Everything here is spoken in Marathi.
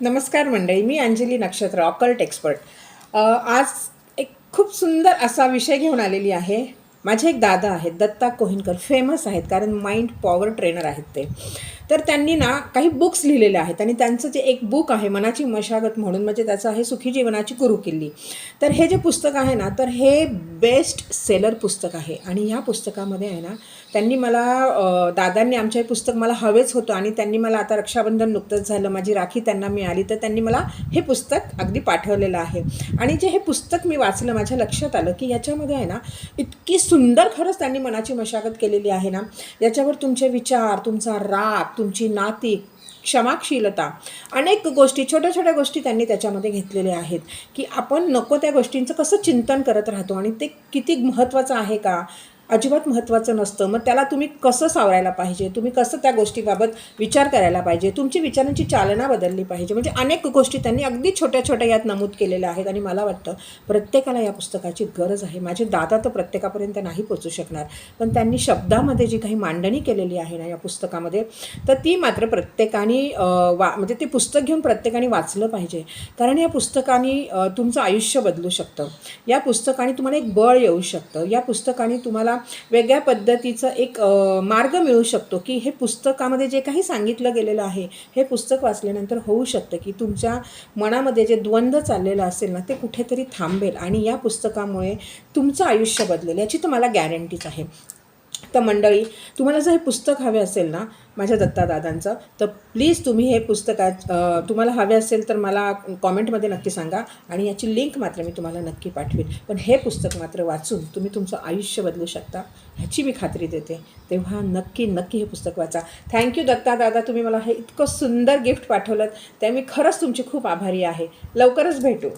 नमस्कार मंडळी, मी अंजली नक्षत्र ऑकल्ट एक्सपर्ट. आज एक खूप सुंदर असा विषय घेऊन आलेली आहे. माझे एक दादा आहेत, दत्ता कोहिनकर, फेमस आहेत कारण माइंड पॉवर ट्रेनर आहेत ते. तर त्यांनी ना काही बुक्स लिहिलेले आहेत आणि त्यांचं जे एक बुक आहे मनाची मशागत म्हणून, म्हणजे त्याचं आहे सुखी जीवनाची गुरुकिल्ली. तर हे जे पुस्तक आहे ना, तर हे बेस्ट सेलर पुस्तक आहे आणि ह्या पुस्तकामध्ये आहे ना, त्यांनी मला दादांनी आमच्या हे पुस्तक मला हवेच होतं आणि त्यांनी मला आता रक्षाबंधन नुकतंच झालं, माझी राखी त्यांना मिळाली, तर त्यांनी मला हे पुस्तक अगदी पाठवलेलं आहे. आणि जे हे पुस्तक मी वाचलं, माझ्या लक्षात आलं की याच्यामध्ये आहे ना इतकी सुंदर खरंच त्यांनी मनाची मशागत केलेली आहे ना. याच्यावर तुमचे विचार, तुमचा राग, तुमची नाती, क्षमाशीलता, अनेक गोष्टी, छोट्या छोट्या गोष्टी त्यांनी त्याच्यामध्ये घेतलेल्या आहेत की आपण नको त्या गोष्टींचं कसं चिंतन करत राहतो आणि ते किती महत्त्वाचं आहे का, अजिबात महत्त्वाचं नसतं. मग त्याला तुम्ही कसं सावरायला पाहिजे, तुम्ही कसं त्या गोष्टीबाबत विचार करायला पाहिजे, तुमची विचारांची चालना बदलली पाहिजे, म्हणजे अनेक गोष्टी त्यांनी अगदी छोट्या छोट्या यात नमूद केलेल्या आहेत. आणि मला वाटतं प्रत्येकाला या पुस्तकाची गरज आहे. माझे दादा तर प्रत्येकापर्यंत नाही पोचू शकणार, पण त्यांनी शब्दामध्ये जी काही मांडणी केलेली आहे ना या पुस्तकामध्ये, तर ती मात्र प्रत्येकाने म्हणजे ते पुस्तक घेऊन प्रत्येकाने वाचलं पाहिजे. कारण या पुस्तकाने तुमचं आयुष्य बदलू शकतं, या पुस्तकाने तुम्हाला एक बळ येऊ शकतं, या पुस्तकाने तुम्हाला वेगळ्या पद्धतीचं एक मार्ग मिळू शकतो की हे पुस्तकामध्ये जे काही सांगितलं गेलेलं आहे, हे पुस्तक वाचल्यानंतर होऊ शकतं की तुमच्या मनामध्ये जे द्वंद्व चाललेलं असेल ना, ते कुठेतरी थांबेल आणि या पुस्तकामुळे तुमचं आयुष्य बदलेल, याची तर मला गॅरंटीच आहे. तर मंडळी, तुम्हाला जर हे पुस्तक हवे असेल ना माझ्या दत्तादादांचं, तर प्लीज तुम्ही हे पुस्तकात तुम्हाला हवे असेल तर मला कॉमेंटमध्ये नक्की सांगा आणि याची लिंक मात्र मी तुम्हाला नक्की पाठवेन. पण हे पुस्तक मात्र वाचून तुम्ही तुमचं आयुष्य बदलू शकता, ह्याची मी खात्री देते. तेव्हा नक्की नक्की हे पुस्तक वाचा. थँक्यू दत्तादादा, तुम्ही मला हे इतकं सुंदर गिफ्ट पाठवलं, त्या मी खरंच तुमची खूप आभारी आहे. लवकरच भेटू.